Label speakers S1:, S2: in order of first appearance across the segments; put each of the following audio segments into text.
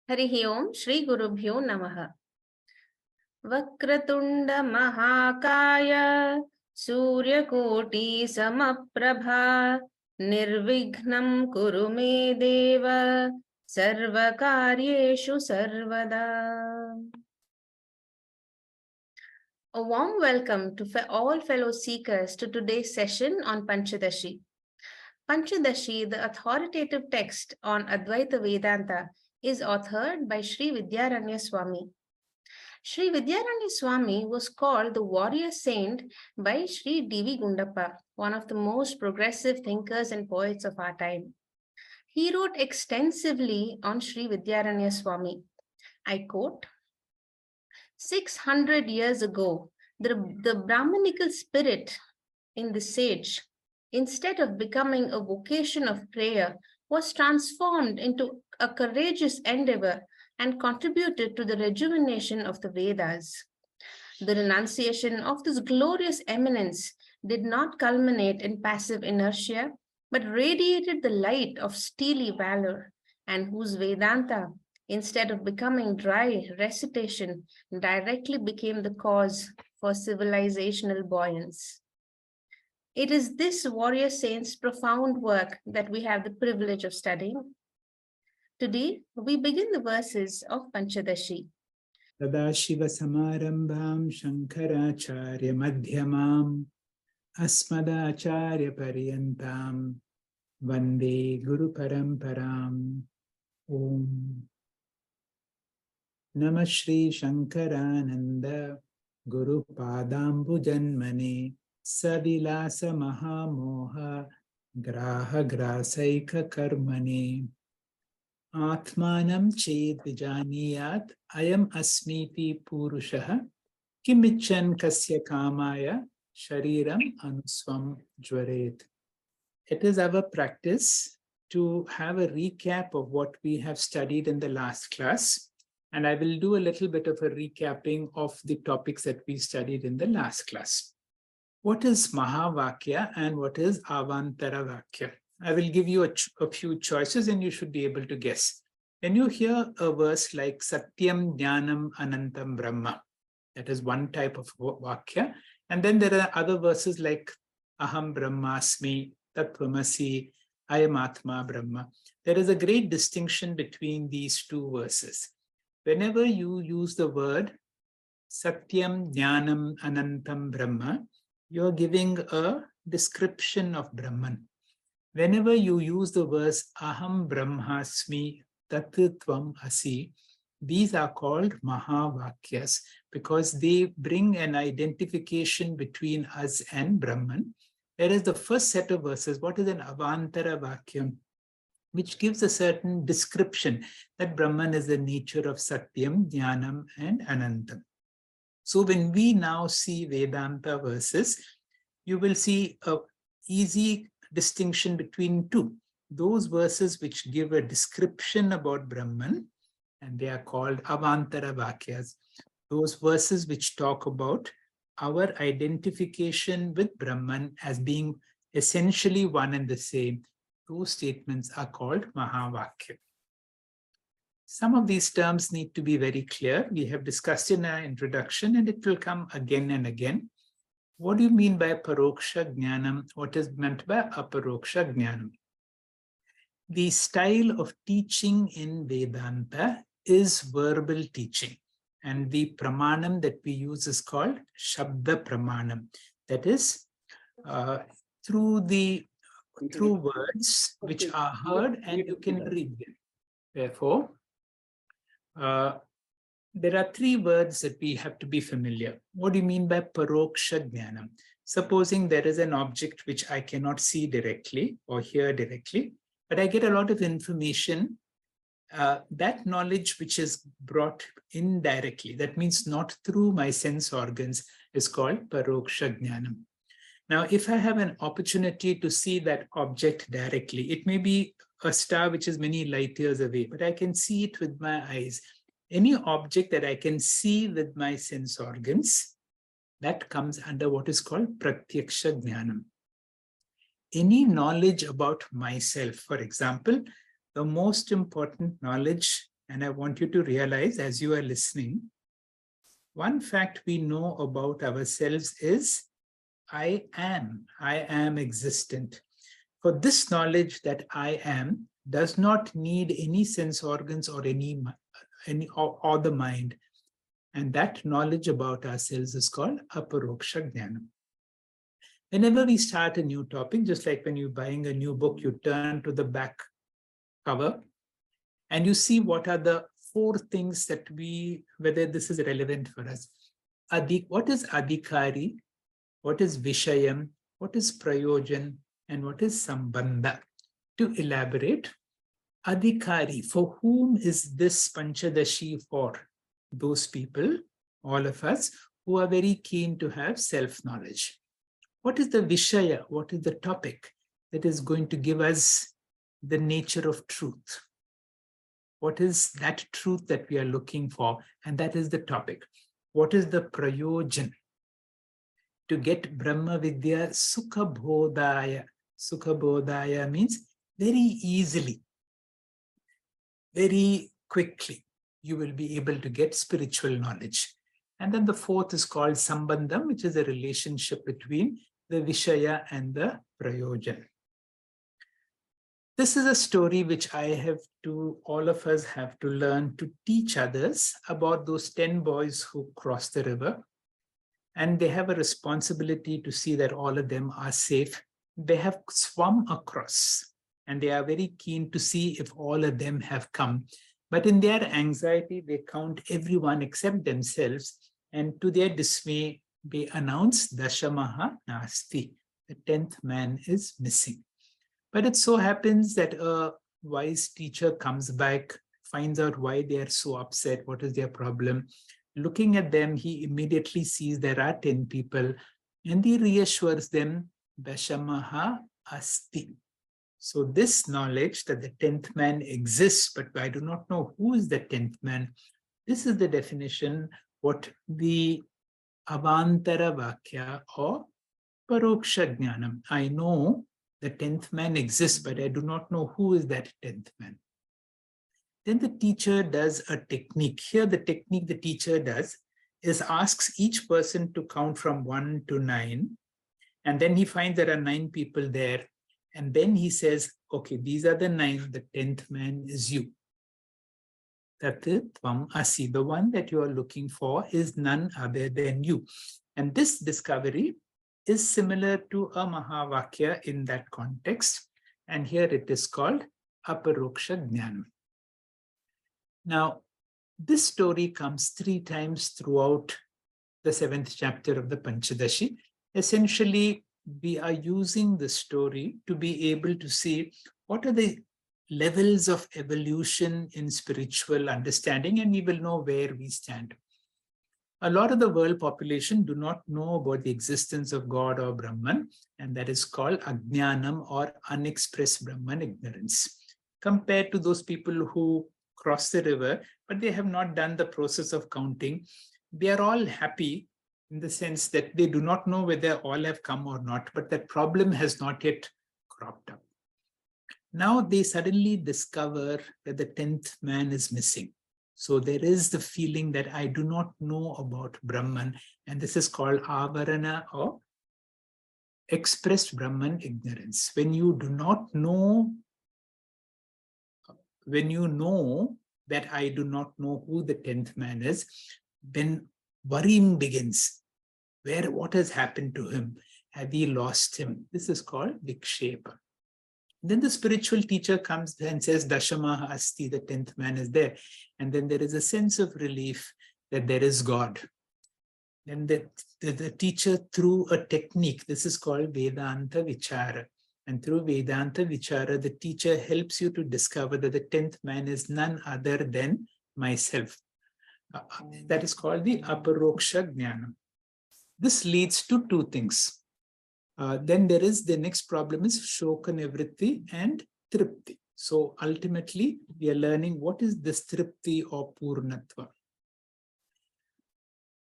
S1: Harihi Om Shri Gurubhyo Namaha. Vakratunda Mahakaya Surya Koti Samaprabha Nirvignam Kuru Me Deva Sarva Karyeshu Sarvada. A warm welcome to all fellow seekers to today's session on Panchadashi. Panchadashi, the authoritative text on Advaita Vedanta, is authored by Sri Vidyaranya Swami. Sri Vidyaranya Swami was called the warrior saint by Sri D.V. Gundappa, one of the most progressive thinkers and poets of our time. He wrote extensively on Sri Vidyaranya Swami. I quote, 600 years ago, the Brahmanical spirit in the sage, instead of becoming a vocation of prayer, was transformed into a courageous endeavor and contributed to the rejuvenation of the Vedas. The renunciation of this glorious eminence did not culminate in passive inertia, but radiated the light of steely valor, and whose Vedanta, instead of becoming dry recitation, directly became the cause for civilizational buoyance. It is this warrior saint's profound work that we have the privilege of studying. Today, we begin the verses of Panchadashi.
S2: Sadashiva Samarambham Shankaracharya Madhyamam Asmadacharya Paryantam Vande Guru Paramparam. Om Namah Shri Shankarananda Guru Padambu Janmane Savilasa Mahamoha Graha Grasaika Karmane Atmanam Ched Vijaniyat Ayam Asmiti Purushaha Kimichan Kasya Kamaya Shariram Anuswam Jwaret. It is our practice to have a recap of what we have studied in the last class, and I will do a little bit of a recapping of the topics that we studied in the last class. What is Mahavakya and what is Avantara Vakya? I will give you a few choices and you should be able to guess. When you hear a verse like Satyam Jnanam Anantam Brahma, that is one type of Vakya. And then there are other verses like Aham Brahmasmi, Tattvamasi, Ayam Atma Brahma. There is a great distinction between these two verses. Whenever you use the word Satyam Jnanam Anantam Brahma, you're giving a description of Brahman. Whenever you use the verse Aham Brahmasmi Tattvam Asi, these are called Mahavakyas because they bring an identification between us and Brahman. Whereas the first set of verses, what is an Avantara Vakyam, which gives a certain description that Brahman is the nature of Satyam, Jnanam, and Anantam. So when we now see Vedanta verses, you will see an easy distinction between two. Those verses which give a description about Brahman, and they are called Avantara Vakyas. Those verses which talk about our identification with Brahman as being essentially one and the same, those statements are called Mahavakya. Some of these terms need to be very clear. We have discussed in our introduction and it will come again and again. What do you mean by Paroksha Jnanam? What is meant by Aparoksha Jnanam? The style of teaching in Vedanta is verbal teaching. And the pramanam that we use is called Shabda Pramanam. That is, through words which are heard and you can read them. Therefore, there are three words that we have to be familiar. What do you mean by Paroksha Jnanam? Supposing there is an object which I cannot see directly or hear directly, but I get a lot of information. That knowledge which is brought indirectly, that means not through my sense organs, is called Paroksha Jnanam. Now, if I have an opportunity to see that object directly, it may be a star which is many light years away, but I can see it with my eyes. Any object that I can see with my sense organs, that comes under what is called Pratyaksha Jnanam. Any knowledge about myself, for example, the most important knowledge And I want you to realize as you are listening, one fact we know about ourselves is I am existent. For this knowledge that I am does not need any sense organs or or the mind. And that knowledge about ourselves is called aparoksha jnana. Whenever we start a new topic, just like when you're buying a new book, you turn to the back cover and you see what are the 4 things that whether this is relevant for us. What is adhikari? What is vishayam? What is prayojan? And what is sambandha? To elaborate, adhikari, for whom is this Panchadashi for? Those people, all of us, who are very keen to have self-knowledge. What is the vishaya? What is the topic that is going to give us the nature of truth? What is that truth that we are looking for? And that is the topic. What is the prayojan? To get Brahma Vidya Sukha Bodhaya. Sukha Bodhaya means very easily, very quickly, you will be able to get spiritual knowledge. And then the 4th is called Sambandham, which is a relationship between the Vishaya and the Prayojan. This is a story which all of us have to learn to teach others about those 10 boys who crossed the river. And they have a responsibility to see that all of them are safe. They have swum across and they are very keen to see if all of them have come. But in their anxiety, they count everyone except themselves. And to their dismay, they announce Dashamaha Nasti. The 10th man is missing. But it so happens that a wise teacher comes back, finds out why they are so upset, what is their problem. Looking at them, he immediately sees there are 10 people and he reassures them, Dashamaha Asti. So this knowledge that the 10th man exists, but I do not know who is the 10th man. This is the definition, what the Avantara Vakya or Paroksha Jnanam. I know the 10th man exists, but I do not know who is that 10th man. Then the teacher does a technique. Here the technique the teacher does is asks each person to count from 1 to 9. And then he finds there are 9 people there. And then he says, okay, these are the 9, the 10th man is you. Tat tvam asi, the one that you are looking for is none other than you. And this discovery is similar to a Mahavakya in that context. And here it is called Aparoksha Jnana. Now, this story comes 3 times throughout the 7th chapter of the Panchadashi. Essentially, we are using the story to be able to see what are the levels of evolution in spiritual understanding, and we will know where we stand. A lot of the world population do not know about the existence of God or Brahman, and that is called Ajnanam or unexpressed Brahman ignorance. Compared to those people who cross the river, but they have not done the process of counting, they are all happy in the sense that they do not know whether all have come or not, but that problem has not yet cropped up. Now they suddenly discover that the 10th man is missing. So there is the feeling that I do not know about Brahman, and this is called avarana or expressed Brahman ignorance. When you do not know, when you know that I do not know who the 10th man is, then worrying begins. What has happened to him? Have we lost him? This is called vikshepa. Then the spiritual teacher comes and says, Dashamaha Asti, the 10th man is there. And then there is a sense of relief that there is God. Then the teacher, through a technique, this is called Vedanta Vichara. And through Vedanta Vichara, the teacher helps you to discover that the 10th man is none other than myself. That is called the Aparoksha Jnana. This leads to 2 things. Then there is the next problem is Shoka Nivritti and Tripti. So ultimately, we are learning what is this Tripti or Purnatva.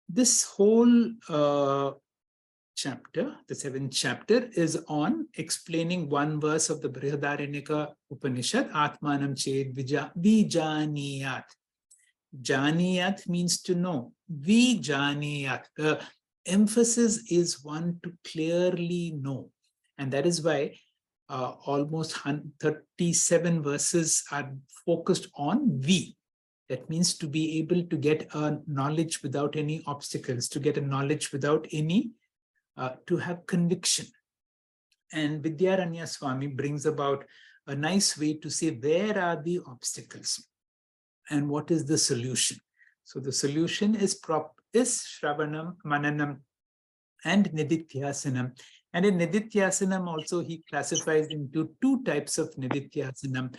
S2: This whole chapter, the 7th chapter, is on explaining one verse of the Brihadaranyaka Upanishad, Atmanam Ched Vijaniyat. Janiyat means to know. Vijaniyat. The emphasis is one to clearly know. And that is why almost 37 verses are focused on V. That means to be able to get a knowledge without any obstacles, to get a knowledge without any, to have conviction. And Vidyaranya Swami brings about a nice way to say where are the obstacles and what is the solution. So the solution is Shravanam, Mananam, and Nididhyasanam. And in Nididhyasanam also he classifies into two types of Nididhyasanam.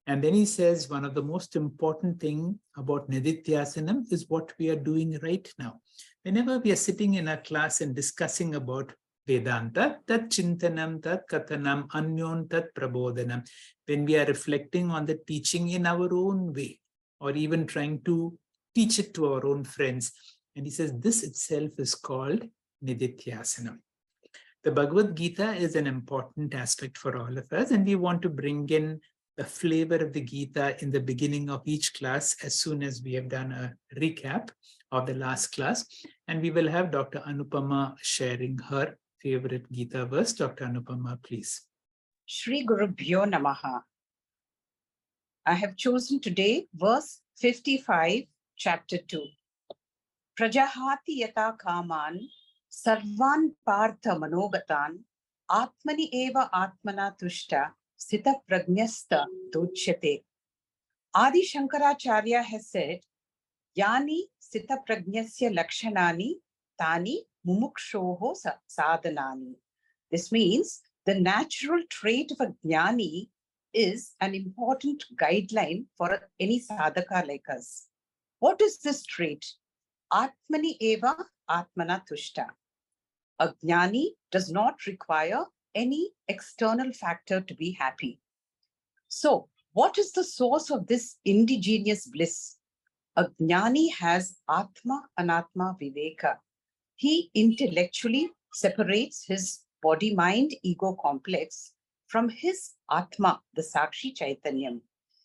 S2: And then he says one of the most important thing about Nididhyasanam is what we are doing right now. Whenever we are sitting in a class and discussing about Vedanta, tat chintanam, tat kathanam, anyon tat prabodhanam, when we are reflecting on the teaching in our own way, or even trying to teach it to our own friends. And he says this itself is called Nididhyasanam. The Bhagavad Gita is an important aspect for all of us, and we want to bring in the flavor of the Gita in the beginning of each class as soon as we have done a recap of the last class. And we will have Dr. Anupama sharing her favorite Gita verse. Dr. Anupama, please.
S3: Shri Gurubhyo Namaha. I have chosen today verse 55, chapter 2. Prajahati yata kaman sarvan partha manogatan atmani eva atmana tushta sita prajnasta dochyate. Adi Shankaracharya has said, Yani sita prajnasya lakshanani tani mumukshoho sadhanani. This means the natural trait of a jnani is an important guideline for any sadhaka like us. What is this trait? Atmani eva atmana tushta. A jnani does not require any external factor to be happy. So, what is the source of this indigenous bliss? A jnani has atma anatma viveka. He intellectually separates his body-mind ego complex from his atma, the Sakshi Chaitanyam.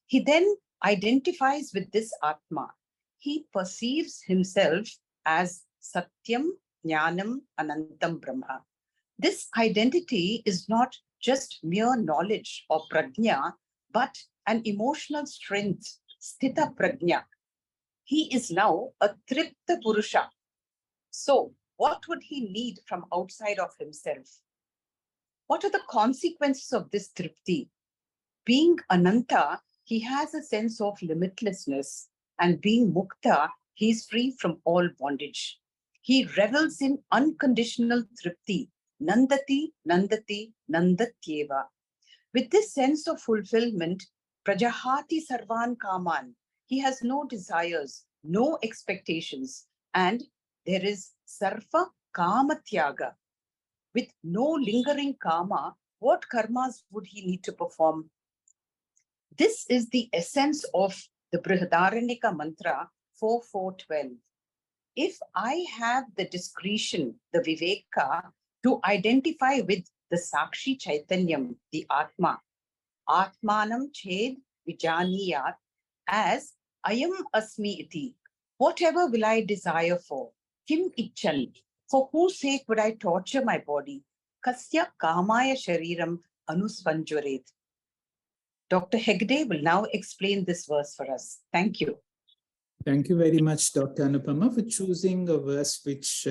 S3: He then identifies with this atma. He perceives himself as Satyam, Jnanam, Anantam Brahma. This identity is not just mere knowledge or prajna, but an emotional strength, sthita prajna. He is now a tripta purusha. So, what would he need from outside of himself? What are the consequences of this tripti? Being Ananta, he has a sense of limitlessness, and being Mukta, he is free from all bondage. He revels in unconditional tripti, Nandati, Nandati, Nandatyeva. With this sense of fulfillment, Prajahati Sarvan Kaman, he has no desires, no expectations, and there is Sarva Kama Tyaga. With no lingering karma, what karmas would he need to perform? This is the essence of the Brihadaranyaka mantra 4412. If I have the discretion, the viveka, to identify with the Sakshi Chaitanyam, the Atma, Atmanam Ched Vijaniyat, as Ayam Asmi Iti, whatever will I desire for? Kim Icchan, for whose sake would I torture my body? Kasya Kamaya Shariram Anusvanjuret. Dr. Hegde will now explain this verse for us. Thank you.
S2: Thank you very much, Dr. Anupama, for choosing a verse which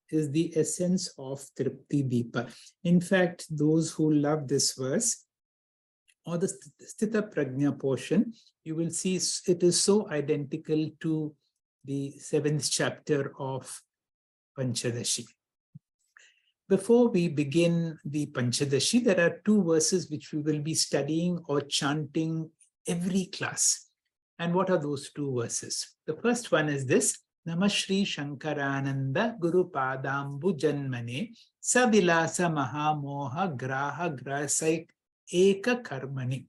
S2: is the essence of Tripti Deepa. In fact, those who love this verse, or the Sthita Prajna portion, you will see it is so identical to the 7th chapter of Panchadashi. Before we begin the Panchadashi, there are two verses which we will be studying or chanting every class. And what are those two verses? The first one is this: Namah Shri Shankarananda Guru Padambu Janmane Savilasa Mahamoha Graha Grasaik Eka Karmani.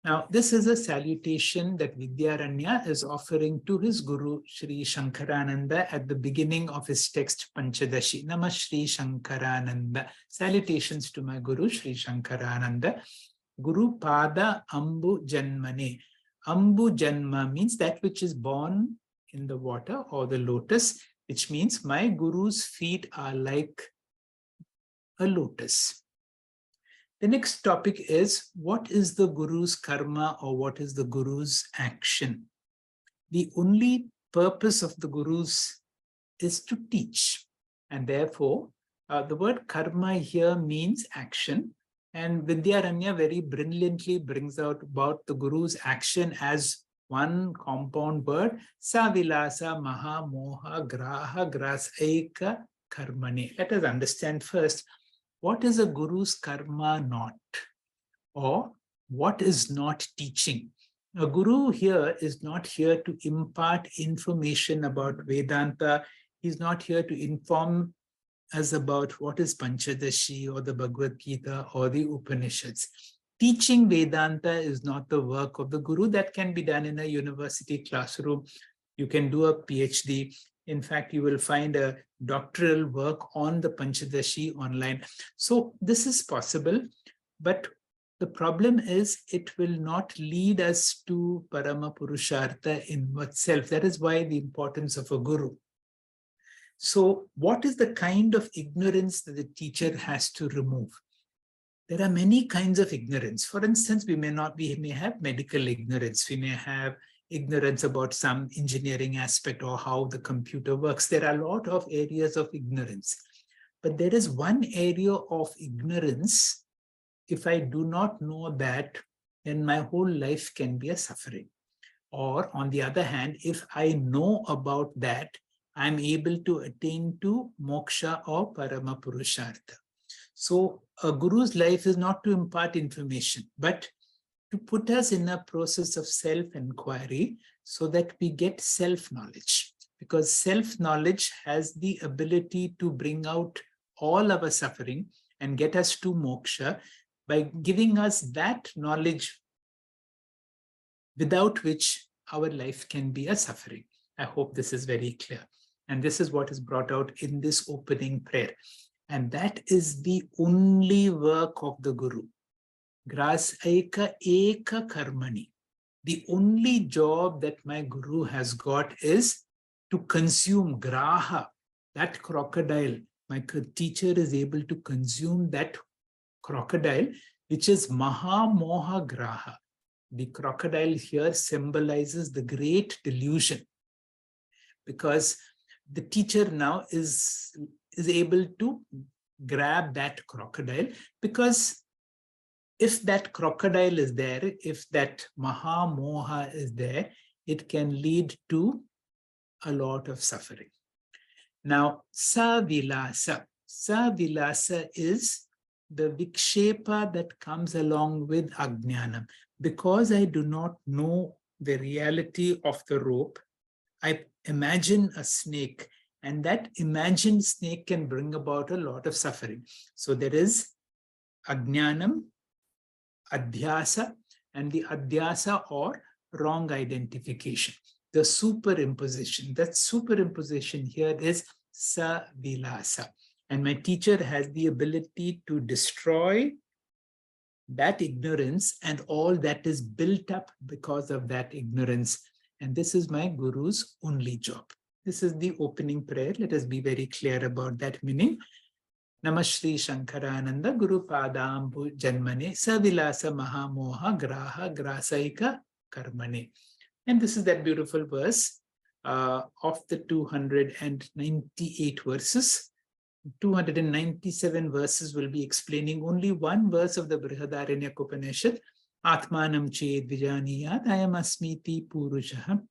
S2: Now, this is a salutation that Vidyaranya is offering to his Guru, Sri Shankarananda, at the beginning of his text, Panchadashi. Namah Sri Shankarananda. Salutations to my Guru, Sri Shankarananda. Guru Pada Ambu Janmane. Ambu Janma means that which is born in the water or the lotus, which means my Guru's feet are like a lotus. The next topic is, what is the Guru's karma, or what is the Guru's action? The only purpose of the Guru's is to teach. And therefore, the word karma here means action. And Vidyaranya very brilliantly brings out about the Guru's action as one compound word, Savilasa Maha Moha Graha Grasaika Karmane. Let us understand first, what is a Guru's karma not? Or what is not teaching? A Guru here is not here to impart information about Vedanta. He's not here to inform us about what is Panchadashi or the Bhagavad Gita or the Upanishads. Teaching Vedanta is not the work of the Guru. That can be done in a university classroom. You can do a PhD. In fact, you will find a doctoral work on the Panchadashi online. So this is possible, but the problem is it will not lead us to Parama Purushartha in oneself. That is why the importance of a Guru. So what is the kind of ignorance that the teacher has to remove? There are many kinds of ignorance. For instance, we may have medical ignorance. We may have ignorance about some engineering aspect or how the computer works. There are a lot of areas of ignorance. But there is one area of ignorance, if I do not know that, then my whole life can be a suffering. Or on the other hand, if I know about that, I'm able to attain to moksha or parama purushartha. So a Guru's life is not to impart information, but to put us in a process of self-inquiry so that we get self-knowledge. Because self-knowledge has the ability to bring out all our suffering and get us to moksha by giving us that knowledge without which our life can be a suffering. I hope this is very clear. And this is what is brought out in this opening prayer. And that is the only work of the Guru. Grasaika eka karmani. The only job that my Guru has got is to consume graha, that crocodile. My teacher is able to consume that crocodile, which is Maha Moha Graha. The crocodile here symbolizes the great delusion, because the teacher now is able to grab that crocodile, because if that crocodile is there, if that Maha Moha is there, it can lead to a lot of suffering. Now, Savilasa. Savilasa is the vikshepa that comes along with Ajnanam. Because I do not know the reality of the rope, I imagine a snake, and that imagined snake can bring about a lot of suffering. So there is Ajnanam, Adhyasa, and the Adhyasa or wrong identification, the superimposition. That superimposition here is Savilasa. And my teacher has the ability to destroy that ignorance and all that is built up because of that ignorance. And this is my Guru's only job. This is the opening prayer. Let us be very clear about that meaning. Namah Shri Shankarananda Guru Padambu Janmane Savilasa Mahamoha Graha Grasaika Karmane. And this is that beautiful verse of the 298 verses. 297 verses will be explaining only one verse of the Brihadaranyaka Upanishad. Atmanam ched vijaniyat ayam asmiti purushaha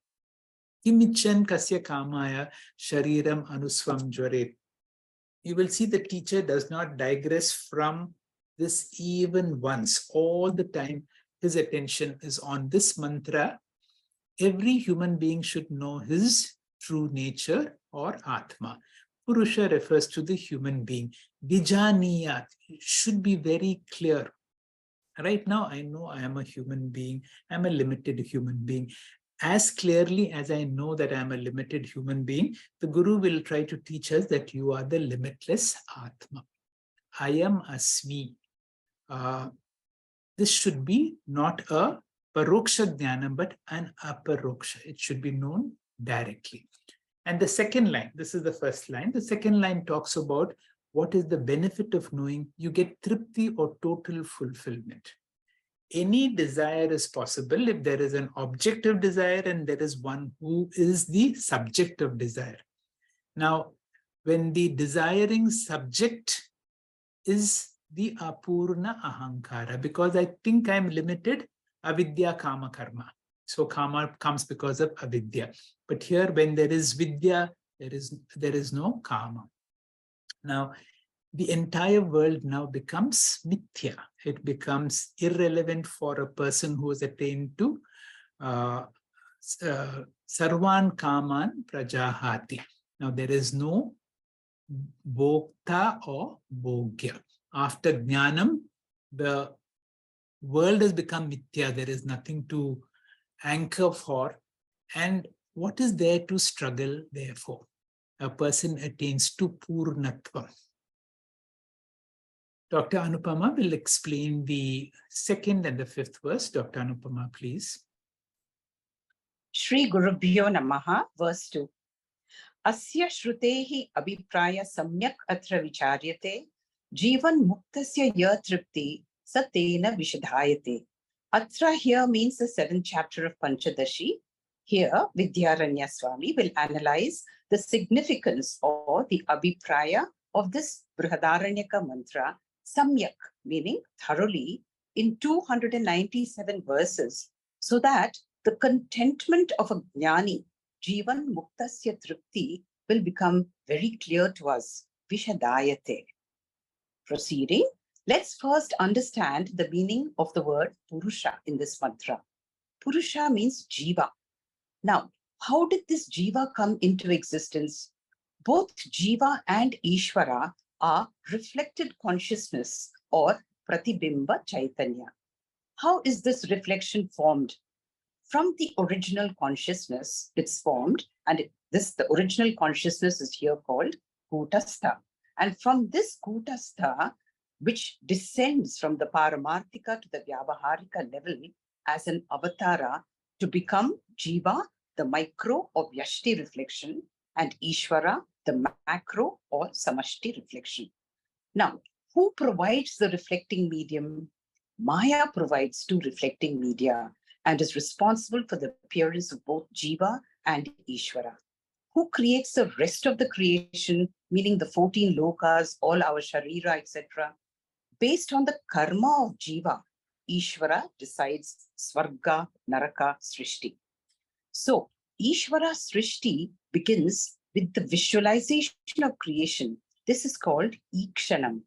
S2: kimichan kasya kamaya shariram anusvam jwaret. You will see the teacher does not digress from this even once. All the time his attention is on this mantra. Every human being should know his true nature or Atma. Purusha refers to the human being. Vijaniyat should be very clear. Right now, I know I am a human being. I'm a limited human being. As clearly as I know that I'm a limited human being, the Guru will try to teach us that you are the limitless Atma. I am Asmi. This should be not a paroksha jnana, but an aparoksha. It should be known directly. And the second line, this is the first line. The second line talks about what is the benefit of knowing. You get tripti or total fulfillment. Any desire is possible if there is an objective desire and there is one who is the subject of desire. Now, when the desiring subject is the apurna ahankara, because I think I'm limited, avidya kama karma. So karma comes because of avidya. But here, when there is vidya, there is no karma. Now, the entire world now becomes mithya. It becomes irrelevant for a person who has attained to sarvan kaman prajahati. Now, there is no bhokta or bhogya. After jnanam, the world has become mithya. There is nothing to anchor for. And what is there to struggle, therefore? A person attains to purnatva. Dr. Anupama will explain the second and the fifth verse. Dr. Anupama, please.
S3: Shri Gurubhyo Namaha, verse 2. Asya shrutehi abhipraya samyak atra vicharyate jivan muktasya ya tripti satena vishadhayate. Atra here means the 7th chapter of Panchadashi. Here, Vidyaranya Swami will analyze the significance or the abhipraya of this Brihadaranyaka mantra, samyak, meaning thoroughly, in 297 verses, so that the contentment of a jnani, Jivan Muktasya Tripti, will become very clear to us. Vishadayate. Proceeding, let's first understand the meaning of the word Purusha in this mantra. Purusha means Jiva. Now, how did this Jiva come into existence? Both Jiva and Ishwara are reflected consciousness or Pratibimba Chaitanya. How is this reflection formed? From the original consciousness, it's formed, and the original consciousness is here called Kutastha. And from this Kutastha, which descends from the Paramarthika to the Vyavaharika level as an avatara to become Jiva, the micro or Vyashti reflection, and Ishvara, the macro or Samashti reflection. Now, who provides the reflecting medium? Maya provides two reflecting media and is responsible for the appearance of both Jiva and Ishvara. Who creates the rest of the creation, meaning the 14 lokas, all our sharira, etc.? Based on the karma of Jiva, Ishvara decides Svarga, Naraka, Srishti. So, Ishvara Srishti begins with the visualization of creation. This is called Ikshanam.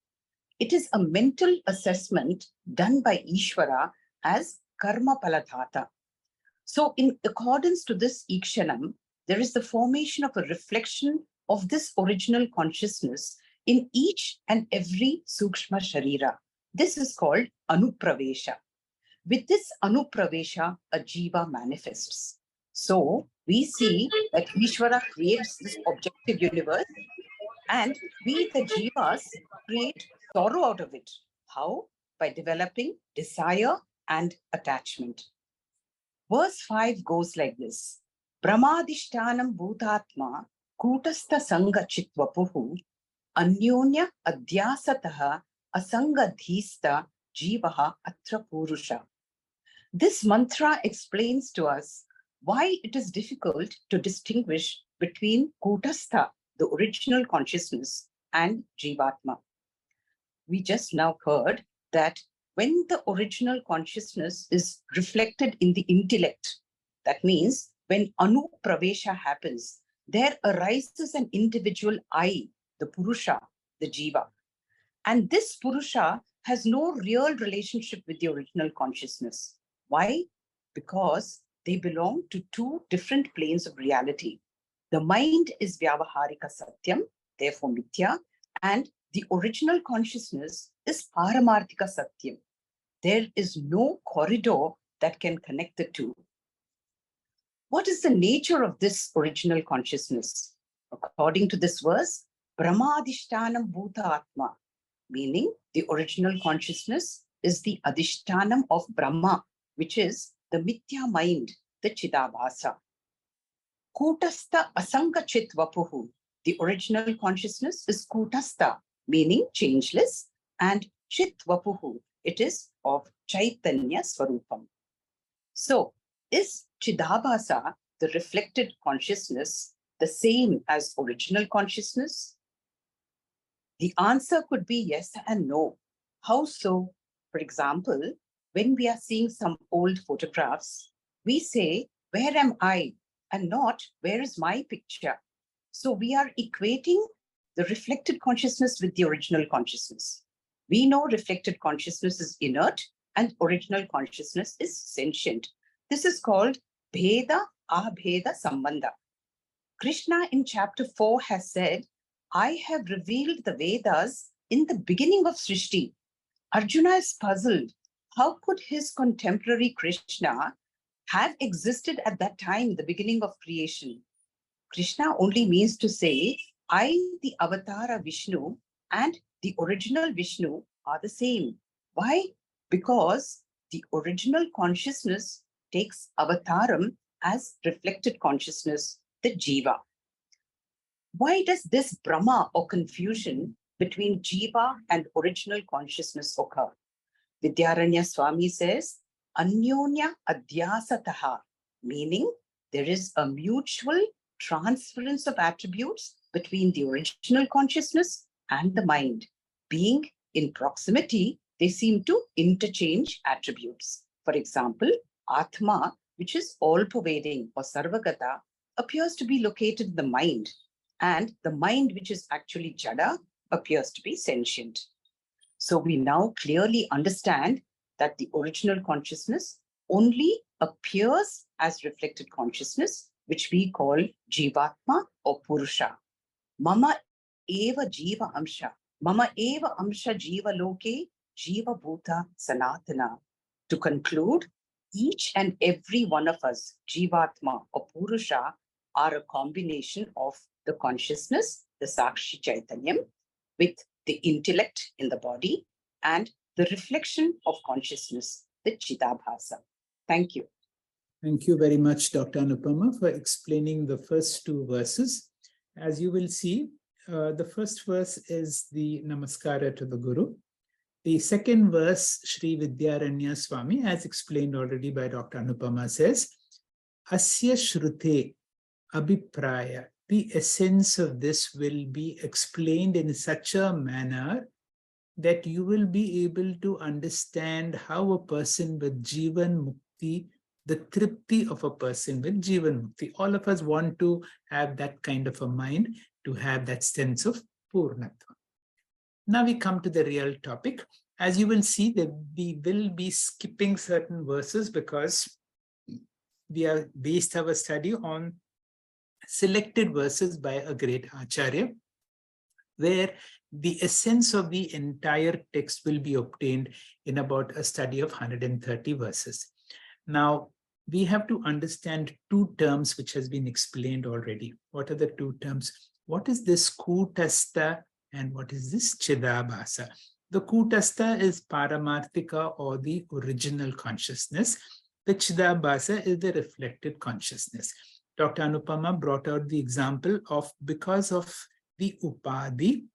S3: It is a mental assessment done by Ishvara as Karma Paladhata. So, in accordance to this Ikshanam, there is the formation of a reflection of this original consciousness in each and every Sukshma Sharira. This is called Anupravesha. With this Anupravesha, a Jiva manifests. So, we see that Ishvara creates this objective universe, and we, the Jivas, create sorrow out of it. How? By developing desire and attachment. Verse 5 goes like this. Brahmadishtanam bhutatma kutastha sanga chitvapuhu anyonya adhyasataha asanga dhista jivaha atra purusha. This mantra explains to us why it is difficult to distinguish between Kutastha, the original consciousness, and Jivatma. We just now heard that when the original consciousness is reflected in the intellect, that means when Anupravesha happens, there arises an individual I, the Purusha, the Jiva. And this Purusha has no real relationship with the original consciousness. Why? Because they belong to two different planes of reality. The mind is Vyavaharika Satyam, therefore Mithya, and the original consciousness is Paramarthika Satyam, There is no corridor that can connect the two. What is the nature of this original consciousness? According to this verse, Brahmadishtanam Bhuta Atma, meaning the original consciousness is the Adishtanam of Brahma, which is the Mithya mind, the Chidabhasa. Kutastha Asanga Chit Vapuhu, the original consciousness is Kutastha, meaning changeless, and Chit Vapuhu, it is of Chaitanya Swarupam. So, is Chidabhasa, the reflected consciousness, the same as original consciousness? The answer could be yes and no. How so? For example, when we are seeing some old photographs, we say, where am I? And not, where is my picture? So we are equating the reflected consciousness with the original consciousness. We know reflected consciousness is inert and original consciousness is sentient. This is called Bheda Abheda Sambandha. Krishna in chapter 4 has said, I have revealed the Vedas in the beginning of Srishti. Arjuna is puzzled. How could his contemporary Krishna have existed at that time, the beginning of creation? Krishna only means to say, I, the Avatara Vishnu, and the original Vishnu are the same. Why? Because the original consciousness takes avataram as reflected consciousness, the Jiva. Why does this Brahma or confusion between Jiva and original consciousness occur? Vidyaranya Swami says, Anyonya Adhyasataha, meaning there is a mutual transference of attributes between the original consciousness and the mind. Being in proximity, they seem to interchange attributes. For example, Atma, which is all-pervading or Sarvagata, appears to be located in the mind, and the mind, which is actually Jada, appears to be sentient. So we now clearly understand that the original consciousness only appears as reflected consciousness, which we call Jivatma or Purusha. Mama eva Jiva Amsha. Mama eva Amsha Jiva Loke Jiva Bhuta Sanatana. To conclude, each and every one of us, Jivatma or Purusha, are a combination of the consciousness, the Sakshi Chaitanyam, with the intellect in the body, and the reflection of consciousness, the Chidabhasa. Thank you.
S2: Thank you very much, Dr. Anupama, for explaining the first two verses. As you will see, the first verse is the Namaskara to the Guru. The second verse, Sri Vidyaranya Swami, as explained already by Dr. Anupama, says, Asya Shrute Abhipraya. The essence of this will be explained in such a manner that you will be able to understand how a person with Jivan Mukti, the tripti of a person with Jivan Mukti. All of us want to have that kind of a mind, to have that sense of Purnatva. Now we come to the real topic. As you will see, that we will be skipping certain verses because we are based our study on selected verses by a great Acharya, where the essence of the entire text will be obtained in about a study of 130 verses. Now, we have to understand two terms which has been explained already. What are the two terms? What is this Kutastha and what is this Chidabhasa? The Kutastha is Paramarthika or the original consciousness. The Chidabhasa is the reflected consciousness. Dr. Anupama brought out the example of because of the Upadhi,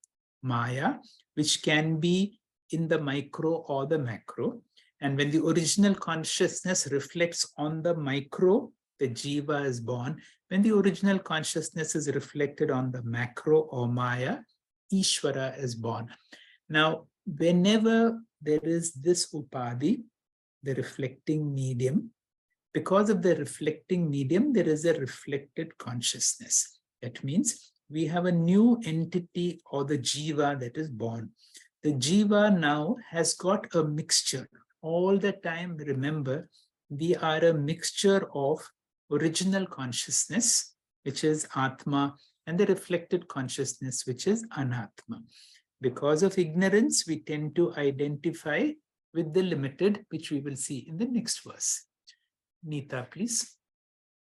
S2: Maya, which can be in the micro or the macro. And when the original consciousness reflects on the micro, the Jiva is born. When the original consciousness is reflected on the macro or Maya, Ishwara is born. Now, whenever there is this Upadhi, the reflecting medium, because of the reflecting medium, there is a reflected consciousness. That means we have a new entity or the Jiva that is born. The Jiva now has got a mixture. All the time, remember, we are a mixture of original consciousness, which is Atma, and the reflected consciousness, which is Anatma. Because of ignorance, we tend to identify with the limited, which we will see in the next verse. Neeta, please.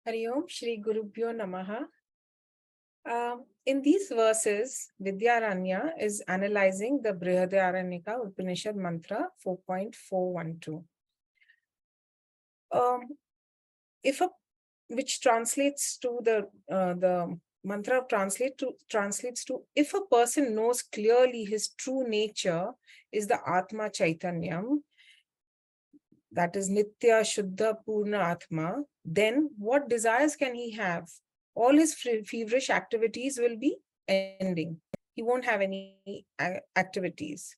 S4: Hari Om Shri Gurubhyo Namaha. In these verses, Vidyaranya is analyzing the Brihadaranyaka Upanishad mantra 4.412. Which translates to the mantra translates to, if a person knows clearly his true nature is the Atma Chaitanyam, that is Nitya Shuddha Purna Atma, then what desires can he have? All his feverish activities will be ending. He won't have any activities.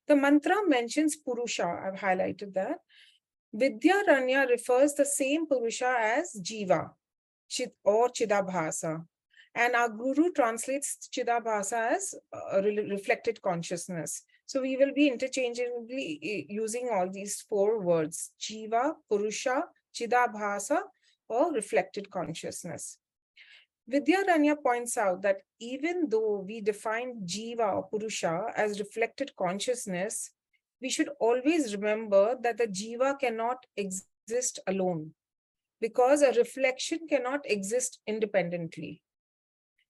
S4: The mantra mentions Purusha. I've highlighted that. Vidyaranya refers the same Purusha as Jiva or Chidabhasa. And our Guru translates Chidabhasa as reflected consciousness. So we will be interchangeably using all these four words: Jiva, Purusha, Chidabhasa, or reflected consciousness. Vidyaranya points out that even though we define Jiva or Purusha as reflected consciousness, we should always remember that the Jiva cannot exist alone, because a reflection cannot exist independently.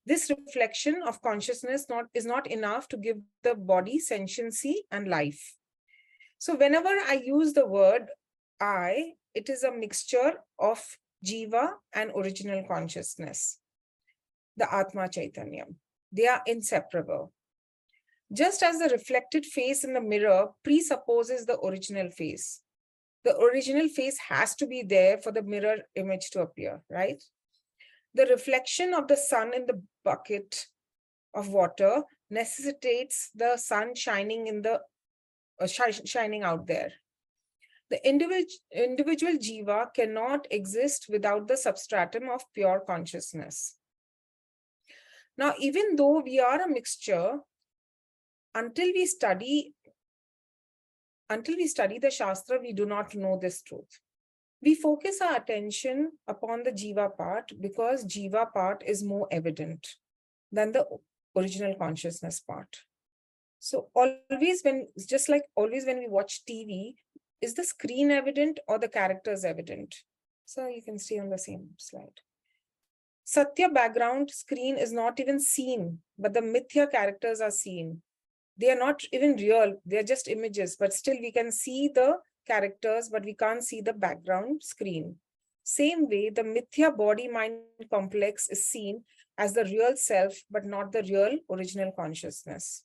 S4: This reflection of consciousness is not enough to give the body sentiency and life. So whenever I use the word I, it is a mixture of Jiva and original consciousness, the Atma Chaitanyam. They are inseparable. Just as the reflected face in the mirror presupposes the original face, the original face has to be there for the mirror image to appear, right? The reflection of the sun in the bucket of water necessitates the sun shining in the shining out there. The individual jiva cannot exist without the substratum of pure consciousness. Now, even though we are a mixture, until we study the Shastra, we do not know this truth. We focus our attention upon the Jiva part because Jiva part is more evident than the original consciousness part. So always when we watch TV, is the screen evident or the characters evident? So you can see on the same slide. Satya background screen is not even seen, but the Mithya characters are seen. They are not even real, they are just images, but still we can see the characters, but we can't see the background screen. Same way, the Mithya body-mind complex is seen as the real self, but not the real original consciousness.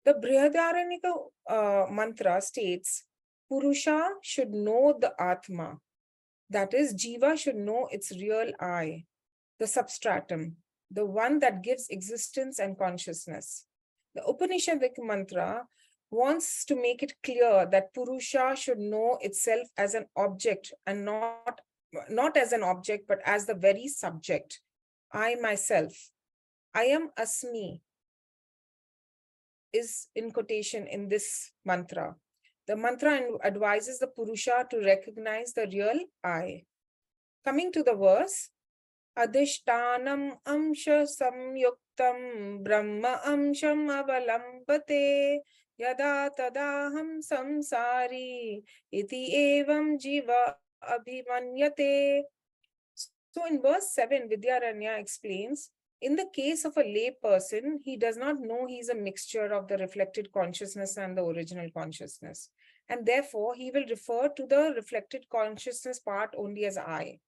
S4: The Brihadaranyaka mantra states, Purusha should know the Atma. That is, Jiva should know its real I, the substratum, the one that gives existence and consciousness. The Upanishadic mantra wants to make it clear that Purusha should know itself as an object and not as an object, but as the very subject. I myself, I am Asmi, is in quotation in this mantra. The mantra advises the Purusha to recognize the real I. Coming to the verse, Adhishtanam amsha samyuktam brahma amsham avalambate yada tadaham samsari iti evam jiva abhimanyate. So in verse 7, Vidyaranya explains, in the case of a lay person, he does not know he is a mixture of the reflected consciousness and the original consciousness. And therefore, he will refer to the reflected consciousness part only as I.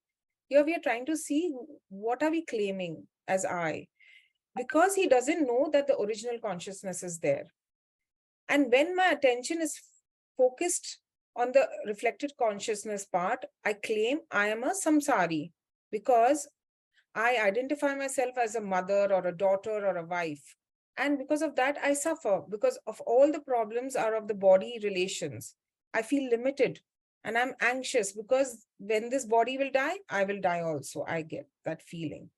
S4: Here we are trying to see what are we claiming as I, because he doesn't know that the original consciousness is there. And when my attention is focused on the reflected consciousness part, I claim I am a samsari because I identify myself as a mother or a daughter or a wife. And because of that, I suffer because of all the problems are of the body relations. I feel limited. And I'm anxious because when this body will die, I will die also. I get that feeling.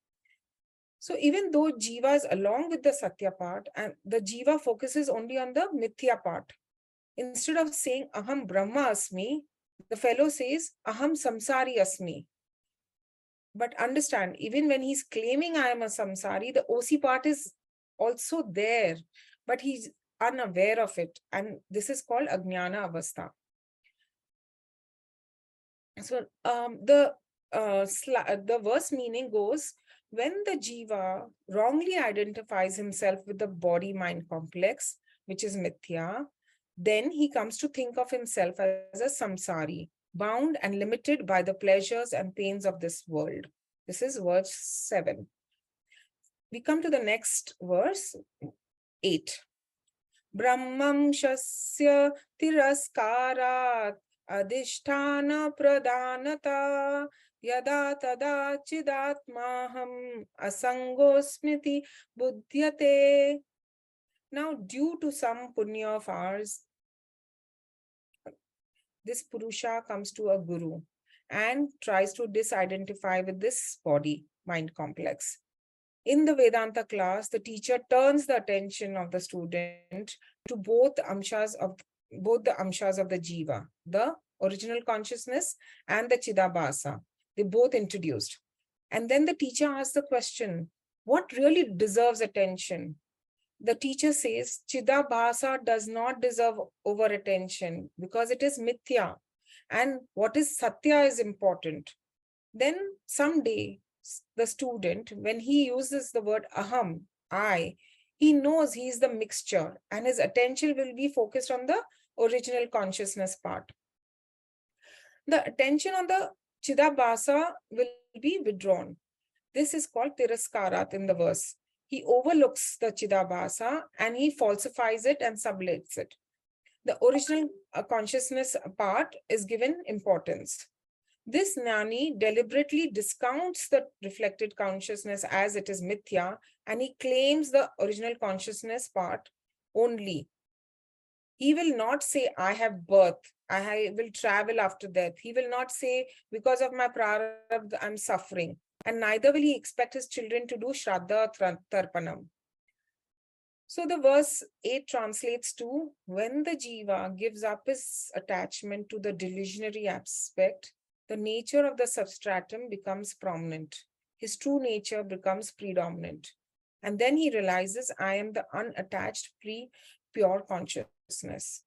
S4: So even though Jiva is along with the Satya part, and the Jiva focuses only on the Mithya part. Instead of saying Aham Brahma Asmi, the fellow says Aham Samsari Asmi. But understand, even when he's claiming I am a samsari, the OC part is also there. But he's unaware of it, and this is called Ajnana Avastha. So the verse meaning goes, when the Jiva wrongly identifies himself with the body-mind complex, which is mithya, then he comes to think of himself as a samsari, bound and limited by the pleasures and pains of this world. This is verse 7. We come to the next verse, 8. Brahmam shasya tiraskarat adhisthana pradhanata yada tada chidatmaham asangosmiti buddhyate. Now, due to some punya of ours, this Purusha comes to a guru and tries to disidentify with this body-mind complex. In the Vedanta class, the teacher turns the attention of the student to both the amshas of the Jiva, the original consciousness and the Chidabhasa. They both introduced. And then the teacher asks the question, what really deserves attention? The teacher says, Chidabhasa does not deserve over attention because it is mithya. And what is satya is important. Then someday, the student, when he uses the word aham, I, he knows he is the mixture and his attention will be focused on the original consciousness part. The attention on the Chidabhasa will be withdrawn. This is called tiraskarat in the verse. He overlooks the Chidabhasa and he falsifies it and sublates it. The original consciousness part is given importance. This Jnani deliberately discounts the reflected consciousness as it is mithya, and he claims the original consciousness part only. He will not say, I have birth, I will travel after death. He will not say, because of my prarabdha, I'm suffering. And neither will he expect his children to do Shraddha Tarpanam. So the verse 8 translates to, when the Jiva gives up his attachment to the delusionary aspect, the nature of the substratum becomes prominent. His true nature becomes predominant. And then he realizes, I am the unattached, pure consciousness.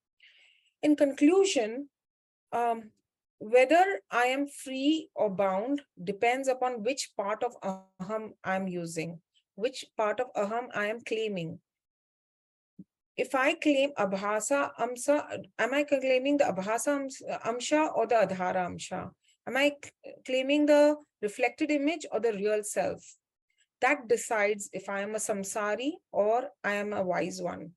S4: In conclusion, whether I am free or bound depends upon which part of aham I am using, which part of aham I am claiming. If I claim abhasa amsa, am I claiming the abhasa amsha or the adhara amsha? Am I claiming the reflected image or the real self? That decides if I am a samsari or I am a wise one.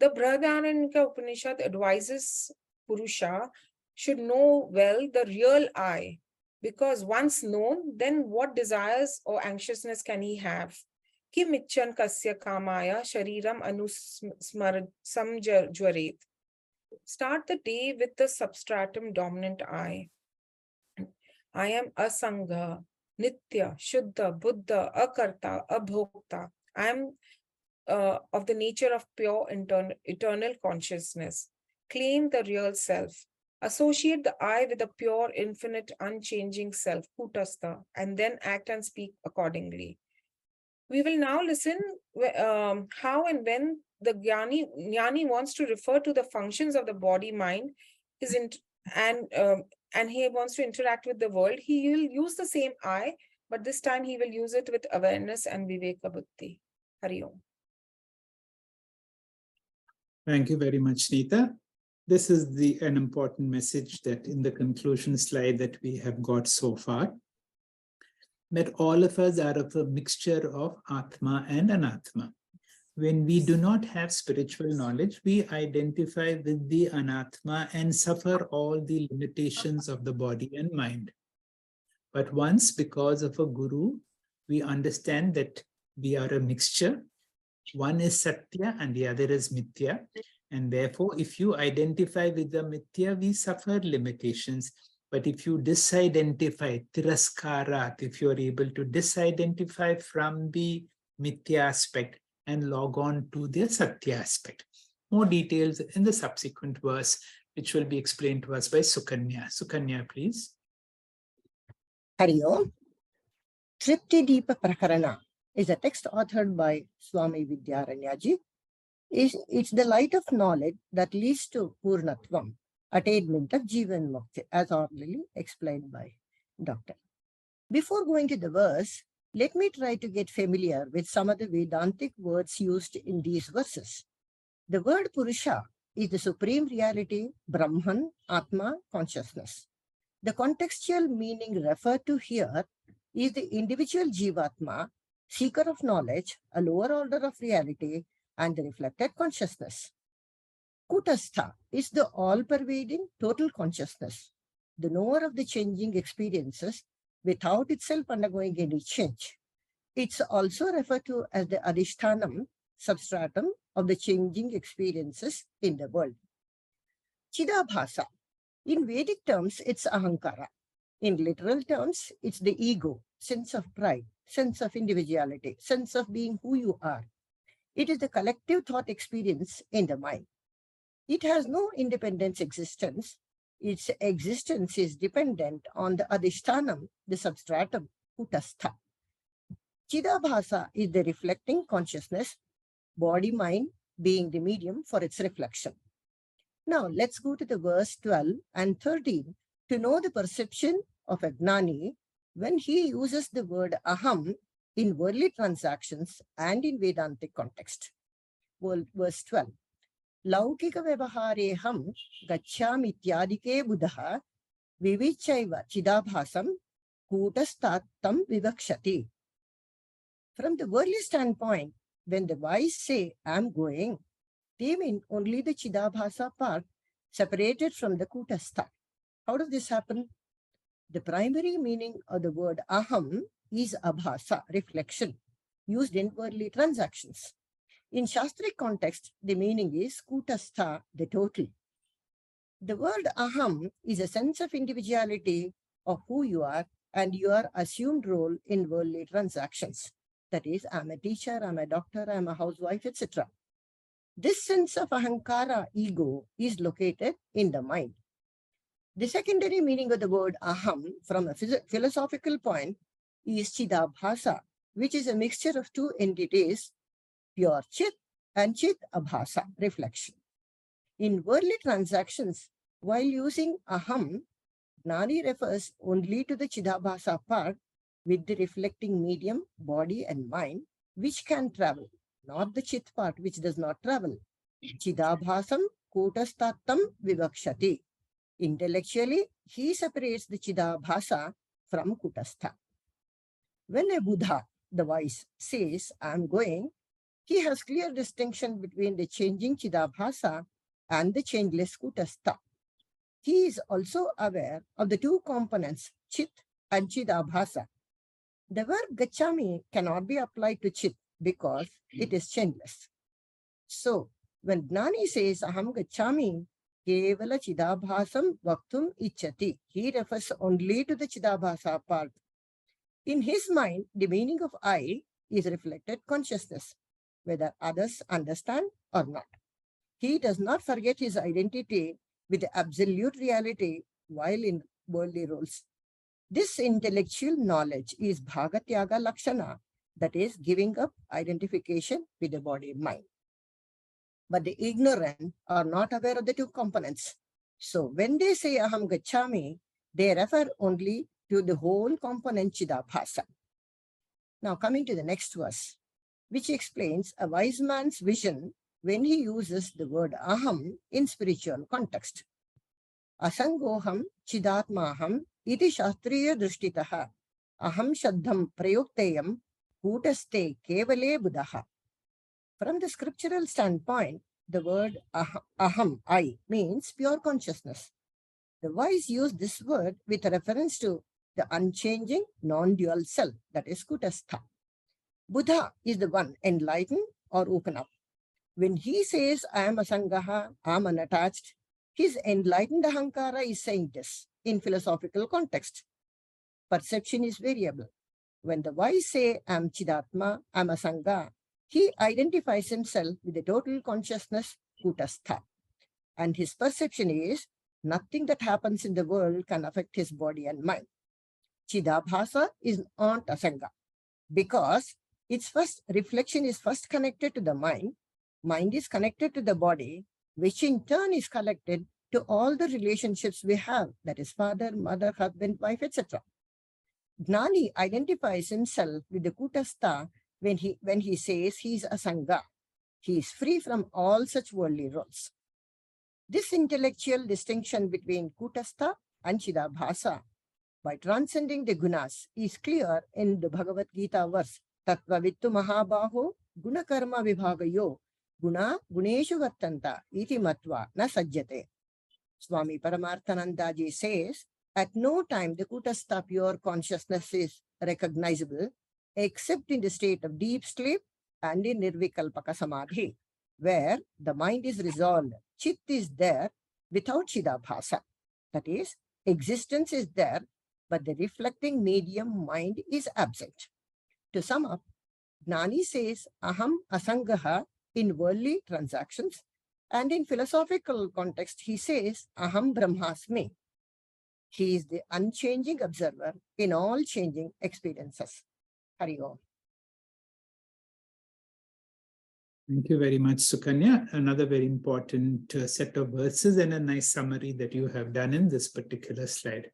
S4: The Brihadaranyaka Upanishad advises Purusha should know well the real I, because once known, then what desires or anxiousness can he have? Kim icchan kasya kamaya shariram samjwaret. Start the day with the substratum dominant I. I am asangha, nitya, shuddha, buddha, akarta, abhokta. I am of the nature of pure eternal consciousness. Claim the real self. Associate the I with the pure, infinite, unchanging self, Kutastha, and then act and speak accordingly. We will now listen how and when the Jnani wants to refer to the functions of the body, mind, and he wants to interact with the world. He will use the same I, but this time he will use it with awareness and viveka buddhi. Hari Om.
S2: Thank you very much, Neeta. This is an important message that in the conclusion slide that we have got so far, that all of us are of a mixture of Atma and Anatma. When we do not have spiritual knowledge, we identify with the Anatma and suffer all the limitations of the body and mind. But once, because of a guru, we understand that we are a mixture. One is Satya and the other is Mithya. And therefore, if you identify with the Mithya, we suffer limitations. But if you disidentify, tiraskarat, if you are able to disidentify from the Mithya aspect and log on to the Satya aspect. More details in the subsequent verse, which will be explained to us by Sukanya. Sukanya, please.
S5: Hari Om. Tripti Deepa Prakarana is a text authored by Swami Vidyaranyaji It's the light of knowledge that leads to Purnatvam, attainment of Jiva and Mukti, as already explained by Doctor. Before going to the verse, let me try to get familiar with some of the Vedantic words used in these verses. The word Purusha is the supreme reality, Brahman, Atma, consciousness. The contextual meaning referred to here is the individual Jivatma, seeker of knowledge, a lower order of reality, and the reflected consciousness. Kutastha is the all-pervading total consciousness, the knower of the changing experiences without itself undergoing any change. It's also referred to as the adhishthanam, substratum of the changing experiences in the world. Chidabhasa. In Vedic terms, it's ahankara. In literal terms, it's the ego, sense of pride, sense of individuality, sense of being who you are. It is the collective thought experience in the mind. It has no independent existence. Its existence is dependent on the adhishthanam, the substratum, kutastha. Chidabhasa is the reflecting consciousness, body-mind being the medium for its reflection. Now, let's go to the verse 12 and 13 to know the perception of a gnani when he uses the word aham in worldly transactions and in Vedantic context. Verse 12. Laukika vyavahareham gacchami ityadike buddha vivichaiva chidabhasam kutastattam vivakshati. From the worldly standpoint, when the wise say, I'm going, they mean only the Chidabhasa part separated from the Kutastha. How does this happen? The primary meaning of the word aham is abhasa, reflection, used in worldly transactions. In Shastric context, the meaning is Kutastha, the total. The word aham is a sense of individuality of who you are and your assumed role in worldly transactions. That is, I'm a teacher, I'm a doctor, I'm a housewife, etc. This sense of ahankara, ego, is located in the mind. The secondary meaning of the word aham from a philosophical point is chidabhasa, which is a mixture of two entities, pure chit and chit abhasa, reflection. In worldly transactions, while using aham, gnani refers only to the chidabhasa part with the reflecting medium, body and mind, which can travel, not the chit part, which does not travel. Chidabhasam kutastattam vivakshati. Intellectually, he separates the chidabhasa from kutastha. When a Buddha, the wise, says, I'm going, he has clear distinction between the changing chidabhasa and the changeless kutastha. He is also aware of the two components, chit and chidabhasa. The word gacchami cannot be applied to chit because it is changeless. So, when Gnani says aham gacchami, kevala chidabhasam vaktum ichati, he refers only to the chidabhasa part. In his mind, the meaning of I is reflected consciousness, whether others understand or not. He does not forget his identity with the absolute reality while in worldly roles. This intellectual knowledge is bhagatyaga lakshana, that is, giving up identification with the body and mind. But the ignorant are not aware of the two components. So when they say aham gacchami, they refer only to the whole component chidabhasa. Now coming to the next verse, which explains a wise man's vision when he uses the word aham in spiritual context. Asangoham chidatmaham iti shastriya drishtitaha aham shaddham prayokteyam kutaste kevale buddha. From the scriptural standpoint, the word aham, I, means pure consciousness. The wise use this word with reference to the unchanging, non-dual self, that is Kutastha. Buddha is the one enlightened or open up. When he says, I am asangaha, I am unattached, his enlightened ahankara is saying this in philosophical context. Perception is variable. When the wise say, I am chidatma, I am asanga, he identifies himself with the total consciousness, Kutastha. And his perception is, nothing that happens in the world can affect his body and mind. Chidabhasa is not asanga, because its first reflection is first connected to the mind, Mind is connected to the body, which in turn is connected to all the relationships we have, that is father, mother, husband, wife, etc. Gnani identifies himself with the Kutastha when he says he is asanga. He is free from all such worldly roles. This intellectual distinction between Kutastha and Chidabhasa, by transcending the gunas, is clear in the Bhagavad Gita verse, Tattva vittu mahabaho guna karma vibhagayo guna guneshu vattanta iti matva na sajjate. Swami Paramarthanandaji says, at no time the Kutastha pure consciousness is recognizable except in the state of deep sleep and in Nirvikalpaka Samadhi, where the mind is resolved. Chit is there without Chidabhasa. That is, existence is there, but the reflecting medium mind is absent. To sum up, Gnani says aham asangaha in worldly transactions, and in philosophical context, he says aham brahmasmi. He is the unchanging observer in all changing experiences. Hari Om.
S2: Thank you very much, Sukanya. Another very important set of verses and a nice summary that you have done in this particular slide.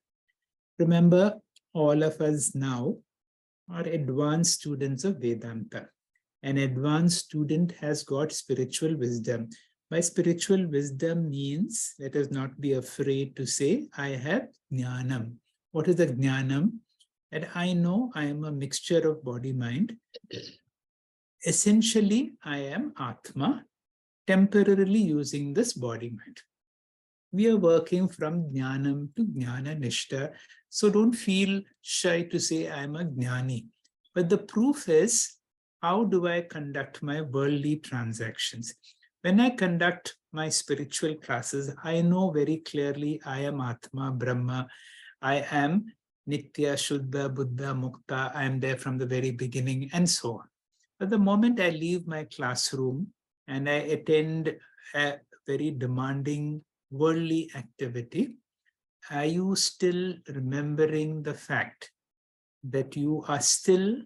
S2: Remember, all of us now are advanced students of Vedanta. An advanced student has got spiritual wisdom. By spiritual wisdom means, let us not be afraid to say, I have jnanam. What is the jnanam? That I know I am a mixture of body-mind. Essentially, I am Atma, temporarily using this body-mind. We are working from jnanam to jnana nishta, so don't feel shy to say I am a jnani. But the proof is, how do I conduct my worldly transactions? When I conduct my spiritual classes, I know very clearly I am Atma, Brahma, I am Nitya, Shuddha, Buddha, Mukta, I am there from the very beginning, and so on. But the moment I leave my classroom and I attend a very demanding worldly activity, are you still remembering the fact that you are still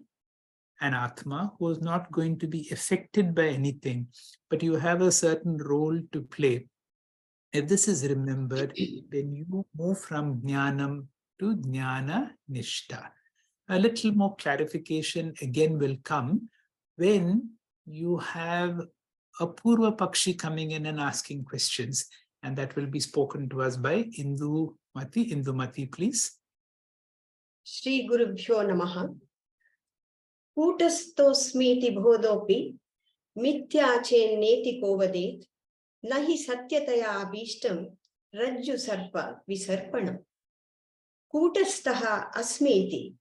S2: an Atma who is not going to be affected by anything, but you have a certain role to play? If this is remembered, then you move from Jnanam to Jnana Nishta. A little more clarification again will come when you have a Purva Pakshi coming in and asking questions, and that will be spoken to us by Indumati. Indumati, please.
S6: Shri Gurubhyo Namaha. Kutastosmiti bhodopi mityache neti kovadet nahi satyataya abhishtam rajju sarpa visarpanam. Kutastaha asmiti,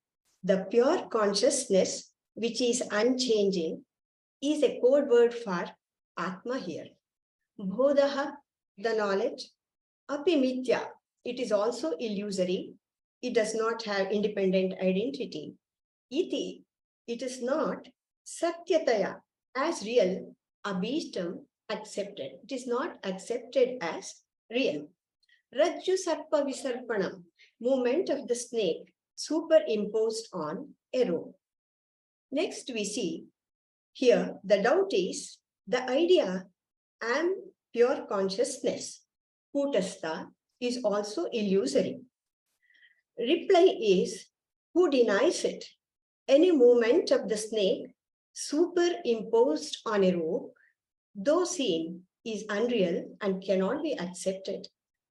S6: the pure consciousness which is unchanging, is a code word for Atma here. Bodhaha, the knowledge. Api mitya, it is also illusory. It does not have independent identity. Iti, it is not. Satyataya, as real. Abhishtam, accepted. It is not accepted as real. Rajju sarpa visarpanam, movement of the snake superimposed on a rope. Next we see here the doubt is the idea I am pure consciousness. Kutastha is also illusory. Reply is, who denies it? Any movement of the snake superimposed on a rope, though seen, is unreal and cannot be accepted.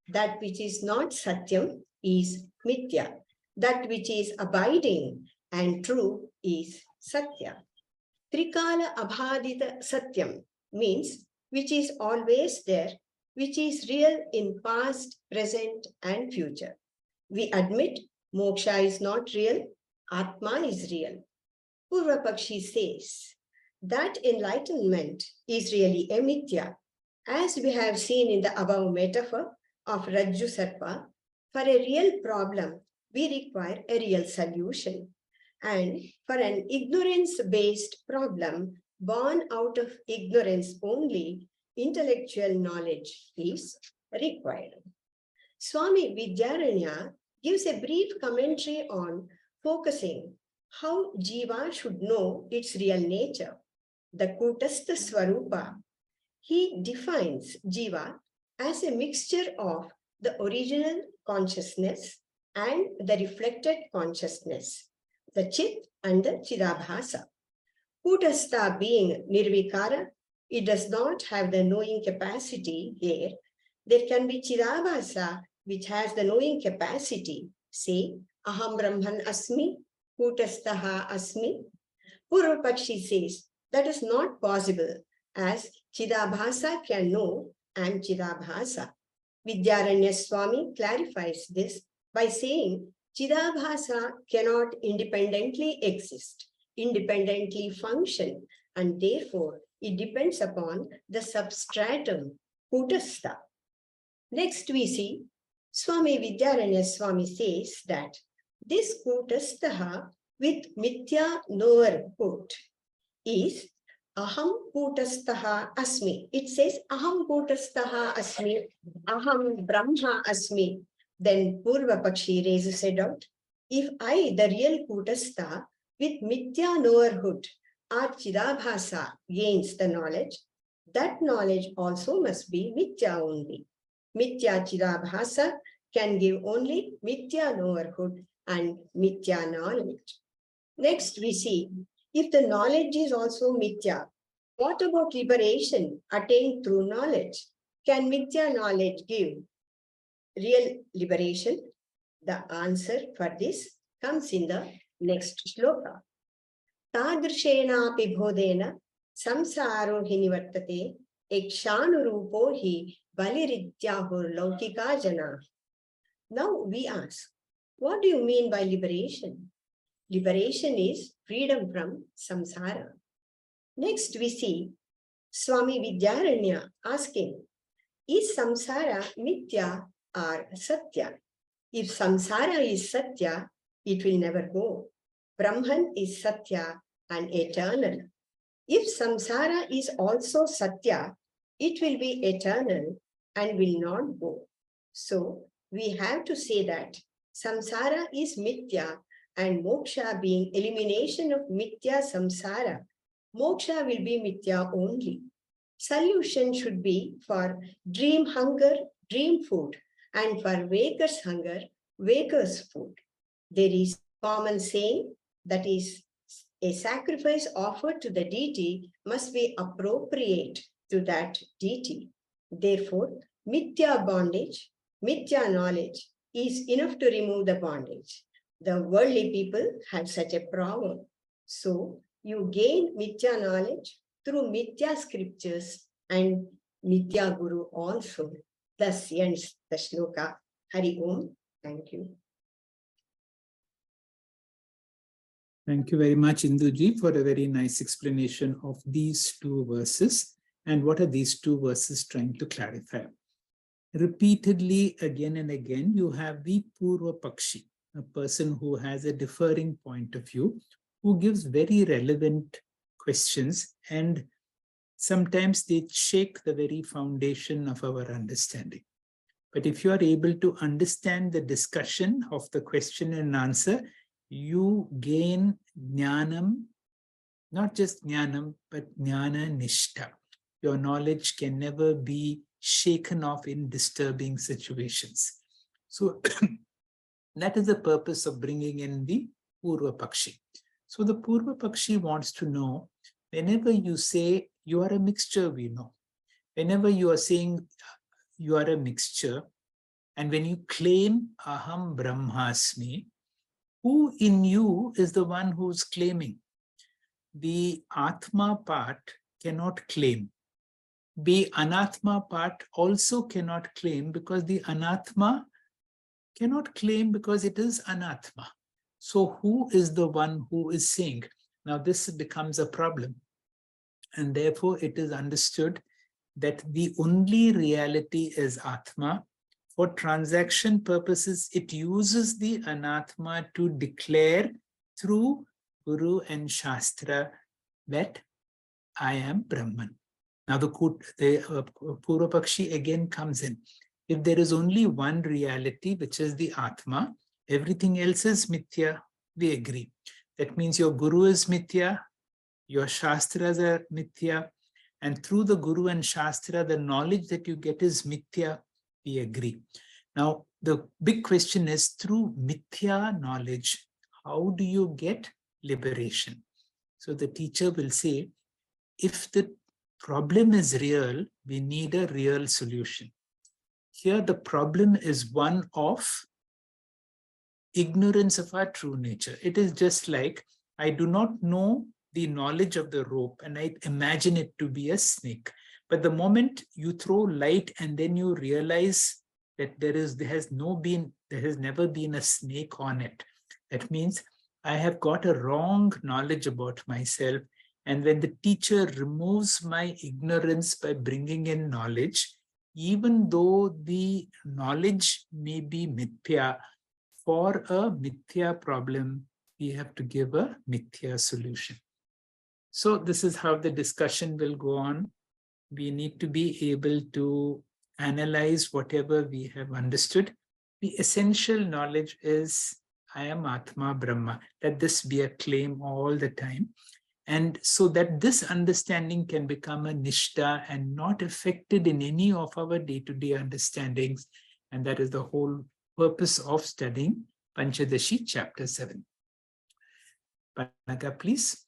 S6: That which is not satyam is mithya. That which is abiding and true is satya. Trikala abhadita satyam means which is always there, which is real in past, present, and future. We admit moksha is not real, Atma is real. Purva Pakshi says that enlightenment is really a mithya. As we have seen in the above metaphor of Rajju Sarpa, for a real problem, we require a real solution. And for an ignorance-based problem, born out of ignorance only, intellectual knowledge is required. Swami Vidyaranya gives a brief commentary on focusing how Jiva should know its real nature. The Kutastha Swarupa he defines Jiva as a mixture of the original consciousness and the reflected consciousness, the Chit and the Chidabhasa. Kutastha being Nirvikara, it does not have the knowing capacity here. There can be Chidabhasa, which has the knowing capacity. Say, Aham Brahman Asmi, Kutastha Asmi. Purvapakshi says that is not possible, as Chidabhasa can know I am Chidabhasa. Vidyaranya Swami clarifies this by saying Chidabhasa cannot independently exist, independently function, and therefore it depends upon the substratum, Kutastha. Next we see Swami Vidyaranya Swami says that this Kutastha with Mithya knower put is Aham Kutastha Asmi. It says Aham Kutastha Asmi, Aham Brahma Asmi. Then Purva Pakshi raises a doubt. If I, the real Kutastha, with Mithya knowerhood or Chidabhasa gains the knowledge, that knowledge also must be Mithya only. Mithya Chidabhasa can give only Mithya knowerhood and Mithya knowledge. Next we see, if the knowledge is also Mithya, what about liberation attained through knowledge? Can Mithya knowledge give real liberation? The answer for this comes in the next shloka. Tadrishenapi bodhena samsaro hi nivartate ekshanurupo hi balirityahu laukika jana. Now we ask, what do you mean by liberation? Liberation is freedom from samsara. Next we see Swami Vidyaranya asking, is samsara mithya or satya? If samsara is satya, it will never go. Brahman is satya and eternal. If samsara is also satya, it will be eternal and will not go. So we have to say that samsara is mithya, and moksha being elimination of mithya samsara, moksha will be mithya only. Solution should be for dream hunger, dream food, and for waker's hunger, waker's food. There is common saying that is a sacrifice offered to the deity must be appropriate to that deity. Therefore, mithya bondage, mithya knowledge is enough to remove the bondage. The worldly people have such a proverb. So you gain mithya knowledge through mithya scriptures and mithya guru also. Thus ends the shloka. Hari Om. Thank you.
S2: Thank you very much, Induji, for a very nice explanation of these two verses and what are these two verses trying to clarify. Repeatedly, again and again, you have the Purva Pakshi, a person who has a differing point of view, who gives very relevant questions, and sometimes they shake the very foundation of our understanding. But if you are able to understand the discussion of the question and answer, you gain jnanam, not just jnanam, but jnana nishtha. Your knowledge can never be shaken off in disturbing situations. So that is the purpose of bringing in the Purva Pakshi. So the Purva Pakshi wants to know, whenever you say you are a mixture, we know. Whenever you are saying you are a mixture, and when you claim Aham Brahmasmi, who in you is the one who's claiming? The Atma part cannot claim. The Anatma part also cannot claim, because the Anatma cannot claim because it is Anatma. So who is the one who is saying? Now this becomes a problem. And therefore it is understood that the only reality is Atma. For transaction purposes, it uses the Anatma to declare through Guru and Shastra that I am Brahman. Now the Purva Pakshi again comes in. If there is only one reality, which is the Atma, everything else is Mithya, we agree. That means your Guru is Mithya, your Shastras are Mithya, And through the Guru and Shastra, the knowledge that you get is mithya, we agree. Now, the big question is, through mithya knowledge, how do you get liberation? So the teacher will say, if the problem is real, we need a real solution. Here, the problem is one of ignorance of our true nature. It is just like, I do not know the knowledge of the rope and I imagine it to be a snake. But the moment you throw light and then you realize that there has never been a snake on it, that means I have got a wrong knowledge about myself. And when the teacher removes my ignorance by bringing in knowledge, even though the knowledge may be mithya, for a mithya problem, we have to give a mithya solution. So this is how the discussion will go on. We need to be able to analyze whatever we have understood. The essential knowledge is, I am Atma Brahma. Let this be a claim all the time. And so that this understanding can become a nishta and not affected in any of our day-to-day understandings. And that is the whole purpose of studying Panchadashi chapter 7. Panaka, please.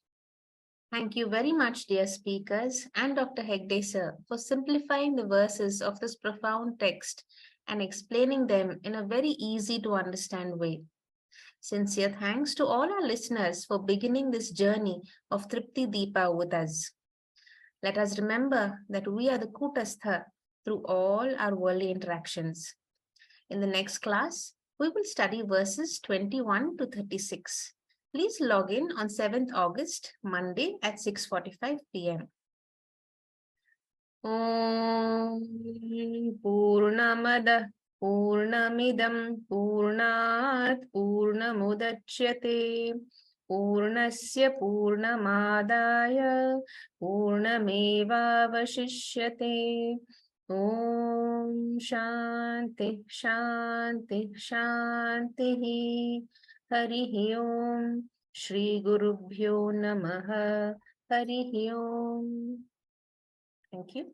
S1: Thank you very much, dear speakers, and Dr. Hegde sir, for simplifying the verses of this profound text and explaining them in a very easy to understand way. Sincere thanks to all our listeners for beginning this journey of Tripti Deepa with us. Let us remember that we are the Kutastha through all our worldly interactions. In the next class, we will study verses 21 to 36. Please log in on 7th August, Monday at 6:45 p.m. Om Purnamada Purnamidam Purnat Purnamudachyate Purnasya Purnamadaya Purnamevavashishyate. Om Shanti Shanti Shanti. Harihi Om. Shri Gurubhyo Namaha. Harihi Om. Thank you.